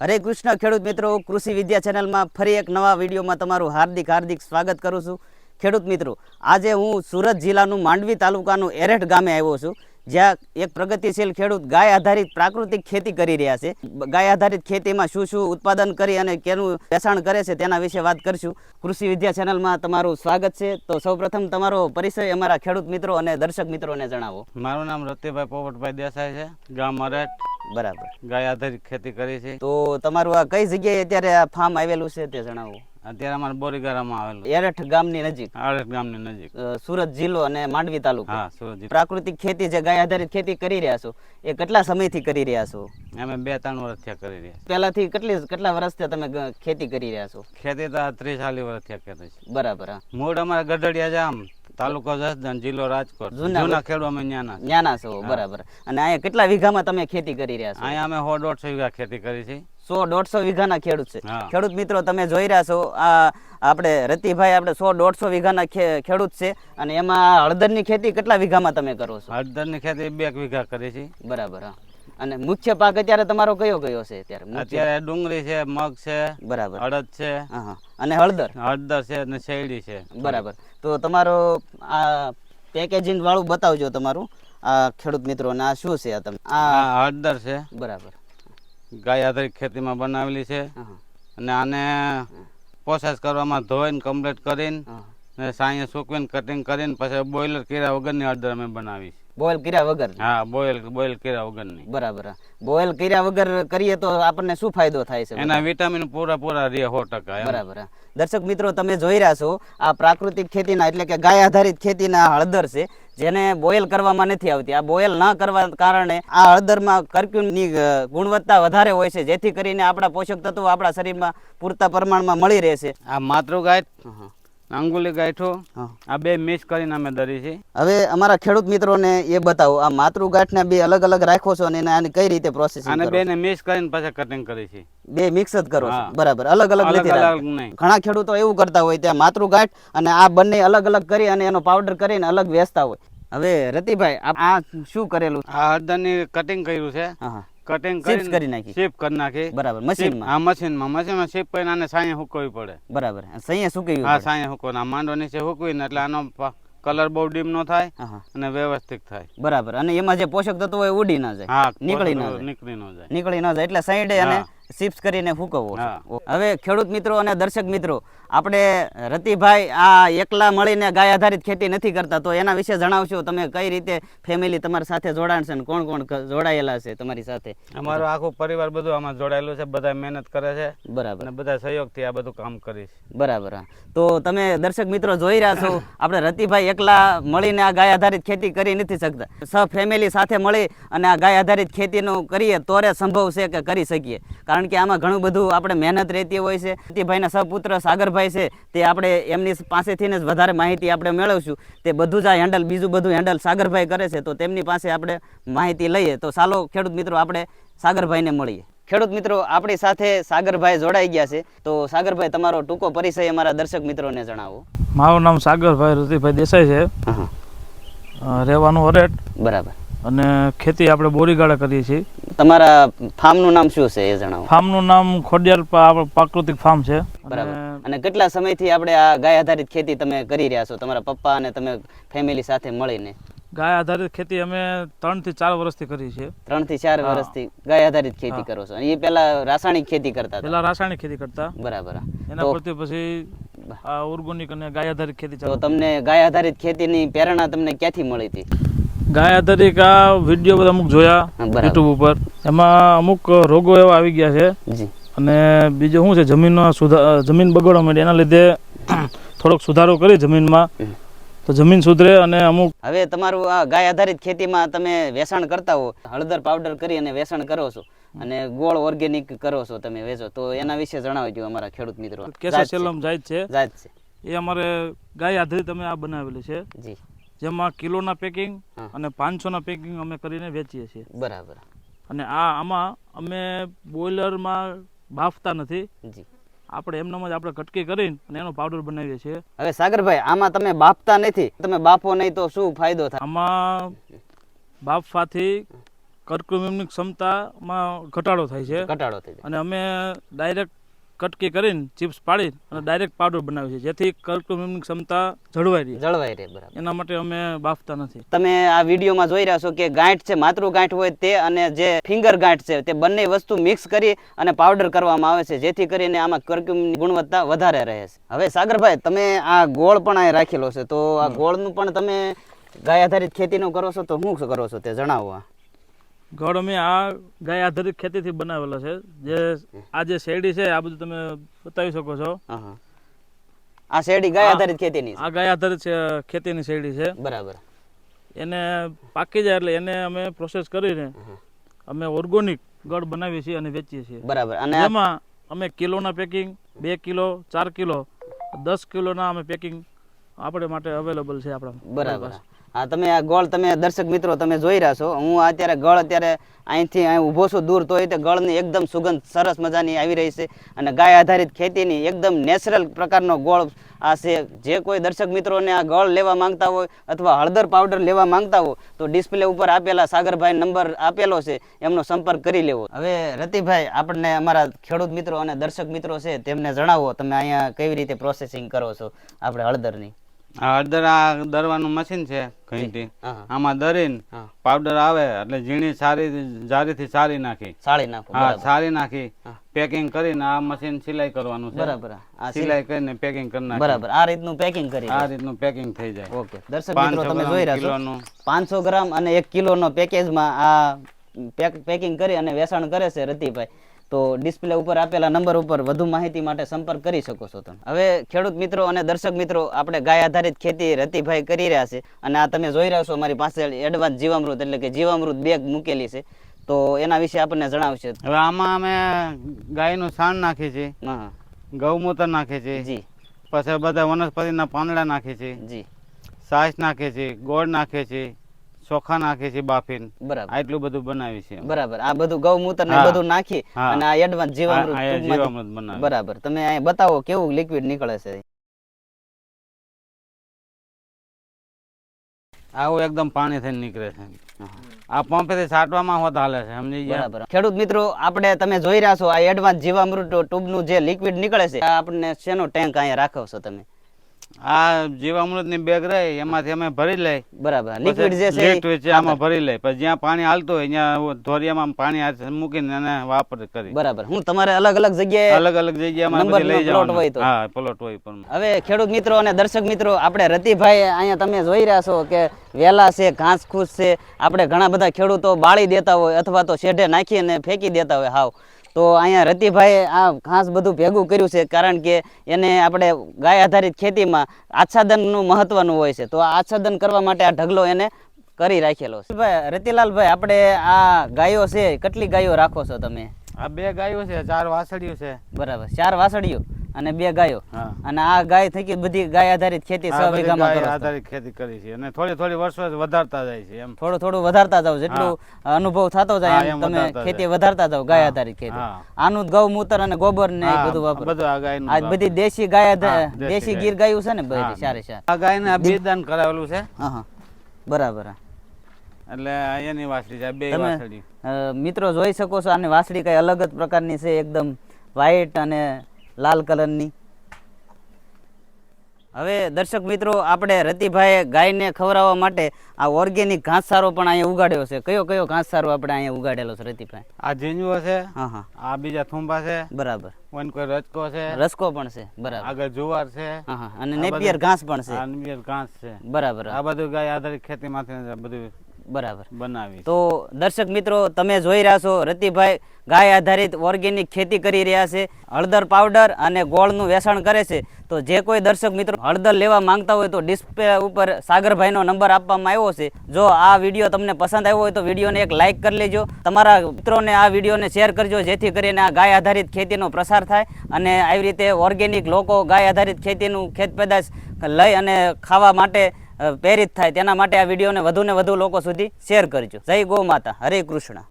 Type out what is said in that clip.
હરે કૃષ્ણ ખેડૂત મિત્રો, કૃષિ વિદ્યા ચેનલમાં ફરી એક નવા વિડીયોમાં તમારું હાર્દિક સ્વાગત કરું છું. ખેડૂત મિત્રો, આજે હું સુરત જિલ્લાનું માંડવી તાલુકાનું એરેઠ ગામે આવ્યો છું, જ્યાં એક પ્રગતિશીલ ખેડૂત ગાય આધારિત પ્રાકૃતિક ખેતી કરી રહ્યા છે. ગાય આધારિત ખેતીમાં શું શું ઉત્પાદન કરી અને કેનું વેચાણ કરે છે તેના વિશે વાત કરશું. કૃષિ વિદ્યા ચેનલમાં તમારું સ્વાગત છે. તો સૌપ્રથમ તમારો પરિચય અમારા ખેડૂત મિત્રો અને દર્શક મિત્રોને જણાવો. મારું નામ રતિભાઈ પોપટભાઈ દેસાઈ છે, ગામ અરેઠ. બરાબર. ગાય આધારિત ખેતી કરી છે. તો તમારું આ કઈ જગ્યાએ અત્યારે આ ફાર્મ આવેલું છે તે જણાવો. અત્યારે અમારે બોરીગારામાં આવેલું, એરેઠ ગામની નજીક, અરેઠ ગામની નજીક, સુરત જિલ્લો અને માંડવી તાલુકો. હા, સુરત જિલ્લો. પ્રાકૃતિક ખેતી જે ગાય આધારિત ખેતી કરી રહ્યા છો એ કેટલા સમયથી કરી રહ્યા છો? અમે 2-3 વર્ષ થયા કરી રહ્યા. પહેલાથી કેટલા વર્ષથી તમે ખેતી કરી રહ્યા છો? ખેતી તો 30-40 વર્ષ થયા કરી છે. બરાબર. મૂળ અમારા ગઢડિયા જામ, તાલુકો જસદણ, જિલ્લો રાજકોટ. જૂના ખેડૂ અમે ન્યાના છો. બરાબર. અને અહીંયા કેટલા વીઘામાં તમે ખેતી કરી રહ્યા છો? અહીંયા અમે 100-150 વીઘા ખેતી કરી છે. 100-150 વીઘાના ખેડૂત છે. ખેડૂત મિત્રો, તમે જોઈ રહ્યા છો, આ આપણે રતિભાઈ આપણે 100-150 વીઘાના ખેડૂત છે. અને એમાં હળદરની ખેતી કેટલા વીઘામાં તમે કરો છો? હળદરની ખેતી 2 વીઘા કરી છે. બરાબર. અને મુખ્ય પાક અત્યારે તમારો કયો છે અત્યારે? ડુંગળી છે, મગ છે, બરાબર, અડદ છે, અને હળદર છે અને શેરડી છે. બરાબર. તો તમારો આ પેકેજિંગ વાળું બતાવજો તમારું આ ખેડૂત મિત્રોને. આ શું છે? આ તમે આ હળદર છે. બરાબર. ગાય આધારિત ખેતીમાં બનાવેલી છે. અને આને પ્રોસેસ કરવામાં ધોઈને કમ્પ્લીટ કરીને સાંજે સૂકવીને કટિંગ કરીને પછી બોઇલર કર્યા વગરની હળદર અમે બનાવી. બોઇલ કર્યા વગર? હા, બોઇલ કર્યા વગરની. બરાબર. બોઇલ કર્યા વગર કરીએ તો આપણને શું ફાયદો થાય છે? એના વિટામિન પૂરા રહે 100%. બરાબર. દર્શક મિત્રો, તમે જોઈ રહ્યા છો આ પ્રાકૃતિક ખેતીના એટલે કે ગાય આધારિત ખેતીના હળદર છે, જેને બોઇલ કરવામાં નથી આવતી. આ બોઇલ ન કરવા કારણે આ હળદરમાં કર્ક્યુમની ગુણવત્તા વધારે હોય છે, જેથી કરીને આપણા પોષક તત્વો આપણા શરીરમાં પૂરતા પ્રમાણમાં મળી રહેશે. આ માતૃગાંઠ, અંગુલી ગાંઠો, આ 2 મિક્સ કરીને અમે દરી છે. હવે અમારા ખેડૂત મિત્રોને એ બતાવો, આ માતૃગાંઠને 2 અલગ અલગ રાખો છો અને આની કઈ રીતે પ્રોસેસિંગ કરો? આને 2 ને મિક્સ કરીને પછી કટિંગ કરી છે. 2 મિક્સ જ કરો છો? બરાબર. અલગ અલગ નથી નહીં. ઘણા ખેડૂતો એવું કરતા હોય, ત્યાં માતૃગાંઠ અને આ બંને અલગ અલગ કરી અને એનો પાવડર કરીને અલગ વેચતા હોય. હવે રતિભાઈ, આ શું કરેલું? આ હળદરની કટિંગ કર્યું છે. કટિંગ કરી નાખી, શેપ કરી નાખી. બરાબર. મશીનમાં? હા, મશીનમાં શેપ કરીને આને સાંજે સુકવવી પડે. બરાબર. સાંજે સુકવ્યું? હા, સાંજે સુકવવું. આ માંડો નીચે સુકવીને એટલે આનો કલર બહુ ડીમ નો થાય અને વ્યવસ્થિત થાય. બરાબર. અને એમાં જે પોષક તત્વો હોય ઉડી ના જાય? હા, નીકળી ન જાય એટલે સાઈડે અને ચિપ્સ કરીને ફૂકવવો. હવે ખેડૂત મિત્રો અને દર્શક મિત્રો, આપણે રતિભાઈ આ એકલા મળીને ગાય આધારિત ખેતી નથી કરતા, તો એના વિશે જણાવશો તમે? કઈ રીતે ફેમિલી તમારી સાથે જોડાણ છે, કોણ કોણ જોડાયેલા છે તમારી સાથે? અમારો આખો પરિવાર બધું આમાં જોડાયેલું છે. બધા મહેનત કરે છે. બરાબર. અને બધા સહયોગથી આ બધું કામ કરીશ. બરાબર. તો તમે દર્શક મિત્રો જોઈ રહ્યા છો, આપણે રતિભાઈ એકલા મળીને આ ગાય આધારિત ખેતી કરી નથી શકતા. ફેમિલી સાથે મળી અને આ ગાય આધારિત ખેતીનું કરીએ તો સંભવ છે કે કરી શકીએ, કારણ કે આમાં ઘણું બધું આપણે મહેનત રહેતી હોય છે. રતિભાઈના સપુત્ર સાગરભાઈ છે, તે આપણે એમની પાસેથી જ વધારે માહિતી આપણે મેળવશું. તે બધું જ આ બીજું બધું હેન્ડલ સાગરભાઈ કરે છે, તો તેમની પાસે આપણે માહિતી લઈએ. તો ચાલો ખેડૂત મિત્રો, આપણે સાગરભાઈને મળીએ. ખેડૂત મિત્રો, આપણી સાથે સાગરભાઈ જોડાઈ ગયા છે. તો સાગરભાઈ, તમારો ટૂંકો પરિચય અમારા દર્શક મિત્રોને જણાવો. મારું નામ સાગરભાઈ રતિભાઈ દેસાઈ છે, રહેવાનું અરેઠ. બરાબર. અને ખેતી આપણે બોરીગાળા કરીએ છીએ. તમારા ફાર્મનું નામ શું છે એ જણાવો. ફાર્મનું નામ ખોડિયાર પ્રાકૃતિક ફાર્મ છે. બરાબર. અને કેટલા સમયથી આપણે આ ગાય આધારિત ખેતી તમે કરી રહ્યા છો, તમારા પપ્પા અને તમે ફેમિલી સાથે મળીને? ગાય આધારિત ખેતી અમે 3 થી 4 વર્ષથી કરી છે. 3 થી 4 વર્ષથી ગાય આધારિત ખેતી કરો છો. અને એ પહેલા રાસાયણિક ખેતી કરતા હતા? પહેલા રાસાયણિક ખેતી કરતા. બરાબર. એના પરથી પછી આ ઓર્ગોનિક અને ગાય આધારિત ખેતી ચાલુ. તો તમને ગાય આધારિત ખેતીની પ્રેરણા તમને ક્યાંથી મળી હતી? ગાય આધારિત આ વિડીયો બધા અમુક જોયા યુટ્યુબ ઉપર. એમાં અમુક રોગો એવા આવી ગયા છે. અને બીજું શું છે, જમીન બગડવા માંડી, એના લીધે થોડોક સુધારો કરી જમીનમાં તો જમીન સુધરે. અને અમુક હવે તમારું આ ગાય આધારિત ખેતીમાં તમે વેચાણ કરતા હો, હળદર પાવડર કરી અને વેચાણ કરો છો અને ગોળ ઓર્ગેનિક કરો છો, તમે વેચો, તો એના વિશે જણાવજો અમારા ખેડૂત મિત્રો. કેસર સેલમ જાત છે એ અમારે ગાય આધારિત અમે આ બનાવેલી છે. જી. જેમાં કિલોના પેકિંગ અને 500ના પેકિંગ અમે કરીને વેચીએ છીએ. બરાબર. અને આમાં અમે બોઇલરમાં બાફતા નથી. જી. આપણે એમનામ જ આપણે કટકી કરીને અને એનો પાવડર બનાવીએ છીએ. હવે સાગરભાઈ, આમાં તમે બાફતા નથી, તમે બાફો નહીં તો શું ફાયદો થાય? આમાં બાફવાથી કર્કમ્યુમની ક્ષમતામાં ઘટાડો થાય છે ઘટાડો થઈ જાય. અને અમે ડાયરેક્ટ કટકી કરીને ચિપ્સ પાડી અને ડાયરેક્ટ પાવડર બનાવીએ છીએ જેથી કર્કમ્યુમની ક્ષમતા જળવાઈ રહે. જળવાઈ રહે. બરાબર. એના માટે અમે બાફતા નથી. તમે આ વિડીયોમાં જોઈ રહ્યા છો કે ગાંઠ છે, માતૃ ગાંઠ હોય તે અને જે ફિંગર ગાંઠ છે તે બંને વસ્તુ મિક્સ કરી અને પાવડર કરવામાં આવે છે જેથી કરીને આમાં કર્ક્યુમની ગુણવત્તા વધારે રહે છે. હવે સાગરભાઈ, તમે આ ગોળ પણ અહીં રાખેલો છે, તો આ ગોળનું પણ તમે ગાય આધારિત ખેતીનું કરો છો, તો શું કરો છો તે જણાવો. ગોળ અમે આ ગાય આધારિત ખેતીથી બનાવેલો છે. જે આ જે શેરડી છે આ બધું તમે બતાવી શકો છો. આ શેરડી ગાય આધારિત ખેતીની છે? આ ગાય આધારિત ખેતીની શેરડી છે. બરાબર. એને પાકી જાય એટલે એને અમે પ્રોસેસ કરીને અમે ઓર્ગોનિક ગોળ બનાવીએ છીએ અને વેચીએ છીએ. બરાબર. અને એમાં અમે કિલોના પેકિંગ 2 કિલો 4 કિલો 10 કિલોના અમે પેકિંગ આપણે માટે અવેલેબલ છે આપણા. બરાબર. હા, તમે આ ગોળ તમે દર્શક મિત્રો તમે જોઈ રહ્યા છો. હું અત્યારે ગળ અત્યારે અહીંથી અહીં ઊભો છું દૂર, તો તે ગળની એકદમ સુગંધ સરસ મજાની આવી રહી છે અને ગાય આધારિત ખેતીની એકદમ નેચરલ પ્રકારનો ગોળ આ છે. જે કોઈ દર્શક મિત્રોને આ ગોળ લેવા માંગતા હોય અથવા હળદર પાવડર લેવા માંગતા હોય તો ડિસ્પ્લે ઉપર આપેલા સાગરભાઈ નંબર આપેલો છે, એમનો સંપર્ક કરી લેવો. હવે રતિભાઈ, આપણને અમારા ખેડૂત મિત્રો અને દર્શક મિત્રો છે તેમને જણાવો, તમે અહીંયા કેવી રીતે પ્રોસેસિંગ કરો છો આપણે હળદરની? આ હળદર આ દરવાનું મશીન છે ઘંટી, આમાં દરીને પાવડર આવે એટલે ઝીણી સારી જારીથી સારી નાખી સાળી નાખો. હા, સારી નાખી પેકિંગ કરીને આ મશીન સિલાઈ કરવાનું છે. બરાબર. આ સિલાઈ કરીને પેકિંગ કરી નાખી. બરાબર. આ રીતનું પેકિંગ કરી આ રીતનું પેકિંગ થઈ જાય. ઓકે. દર્શક મિત્રો તમે જોઈ રહ્યા છો કિલોનું 500 ગ્રામ અને 1 કિલોનો પેકેજમાં આ પેકિંગ કરી અને વેચાણ કરે છે રતિભાઈ. તો ડિસ્પ્લે ઉપર આપેલા નંબર ઉપર વધુ માહિતી માટે સંપર્ક કરી શકો છો તમે. હવે ખેડૂત મિત્રો અને દર્શક મિત્રો, આપણે ગાય આધારિત ખેતી રતિભાઈ કરી રહ્યા છે અને આ તમે જોઈ રહ્યા છો અમારી પાસે એડવાન્સ જીવામૃત એટલે કે જીવામૃત બેગ મૂકેલી છે, તો એના વિશે આપણને જણાવશે. હવે આમાં અમે ગાયનું છાણ નાખીએ છીએ, ગૌમૂત્ર નાખીએ છીએ, જી. પછી બધા વનસ્પતિના પાંદડા નાખીએ છીએ, જી. છાશ નાખીએ છીએ, ગોળ નાખીએ છીએ, ચોખા નાખીએ છીએ બાફીને. બરાબર. આટલું બધું બનાવી છે. બરાબર. આ બધું ગૌમૂત્ર ને બધું નાખી અને આ એડવાન્સ જીવામૃત બનાવી. બરાબર. તમે અહીં બતાવો કેવું લિક્વિડ નીકળે છે. આવું એકદમ પાણી થઈને નીકળે છે. આ પંપથી છાંટવામાં હોત હાલે છે, સમજી ગયા? બરાબર. ખેડૂત મિત્રો, આપણે તમે જોઈ રહ્યા છો આ એડવાન્સ જીવામૃત ટ્યુબનું જે લિક્વિડ નીકળે છે, આ આપણને શેનો ટેન્ક અહીંયા રાખો છો તમે? આ જીવામૃતની બેગ રહી એમાંથી અમે ભરી લઈ. બરાબર. લિક્વિડ જે છે લિક્વિડ છે આમાં ભરી લઈ, પછી જ્યાં પાણી હાલતું હોય ત્યાં ધોરિયામાં પાણી મૂકીને એને વાપર કરી. બરાબર. હું તમારે અલગ અલગ જગ્યાએ અલગ અલગ જગ્યામાં બધી લઈ જવાનું. હા, પ્લોટ હોય પણ. હવે ખેડૂત મિત્રો અને દર્શક મિત્રો, આપણે રતિભાઈ અહીંયા તમે જોઈ રહ્યા છો કે વેલા છે, ઘાસ ફૂસ છે. આપણે ઘણા બધા ખેડૂતો બાળી દેતા હોય અથવા તો શેઢે નાખીને ફેંકી દેતા હોય હાવ. તો અહીંયા રતિભાઈએ આ ઘાસ બધું ભેગું કર્યું છે, કારણ કે એને આપણે ગાય આધારિત ખેતીમાં આચ્છાદનનું મહત્વનું હોય છે. તો આ આચ્છાદન કરવા માટે આ ઢગલો એને કરી રાખેલો છે. ભાઈ રતિલાલભાઈ, આપણે આ ગાયો છે, કેટલી ગાયો રાખો છો તમે? આ 2 ગાયો છે, 4 વાસળીઓ છે. બરાબર. 4 વાસળીઓ અને 2 ગાયો. અને આ ગાય થકી બધી ગાય આધારિત ખેતી 6 વીઘામાં કરો છો? આધારિત ખેતી કરી છે અને થોડી થોડી વર્ષો વધારતા જાય છે. એમ થોડું થોડું વધારતા જાવ, જેટલું અનુભવ થતો જાય એમ તમે ખેતી વધારતા જાવ ગાય આધારિત ખેતી. આનું ગૌમૂત્ર અને ગોબર ને બધું વાપરો. બધું આ ગાયનું. આ બધી દેશી ગાય દેશી ગીર ગાયું છે ને બધી સારી સારી. આ ગાયને આ બીજદાન કરાવેલું છે. હા, બરાબર. એટલે એની વાસળી છે, 2 વાસળી. મિત્રો જોઈ શકો છો, આની વાસળી કઈ અલગ જ પ્રકારની છે, એકદમ વ્હાઈટ અને લાલ કલરની. હવે દર્શક મિત્રો, આપણે રતિભાઈએ ગાયને ખવડાવવા માટે આ ઓર્ગેનિક ઘાસચારો પણ અહીંયા ઉગાડ્યો છે. કયો કયો ઘાસચારો આપણે અહીંયા ઉગાડેલો છે રતિભાઈ? આ ઝીંજવો છે. હા. આ બીજા થુંબા છે. બરાબર. કોઈ રચકો છે. રસકો પણ છે. બરાબર. આગળ જુવાર છે. અને નેપિયર ઘાસ પણ છે. નેપિયર ઘાસ છે. બરાબર. આ બધું ગાય આધારિત ખેતીમાંથી બધું બરાબર બનાવી. તો દર્શક મિત્રો, તમે જોઈ રહ્યા છો રતિભાઈ ગાય આધારિત ઓર્ગેનિક ખેતી કરી રહ્યા છે. હળદર પાવડર અને ગોળનું વેચાણ કરે છે. તો જે કોઈ દર્શક મિત્રો હળદર લેવા માંગતા હોય તો ડિસ્પ્લે ઉપર સાગરભાઈનો નંબર આપવામાં આવ્યો છે. જો આ વિડીયો તમને પસંદ આવ્યો હોય તો વિડીયોને એક લાઇક કરી લેજો. તમારા મિત્રોને આ વિડીયોને શેર કરજો, જેથી કરીને આ ગાય આધારિત ખેતીનો પ્રસાર થાય અને આવી રીતે ઓર્ગેનિક લોકો ગાય આધારિત ખેતીનું ખેત પેદાશ લઈ અને ખાવા માટે પ્રેરિત થાય. તેના માટે આ વિડીયોને વધુને વધુ લોકો સુધી શેર કરજો. જય ગૌ માતા. હરે કૃષ્ણ.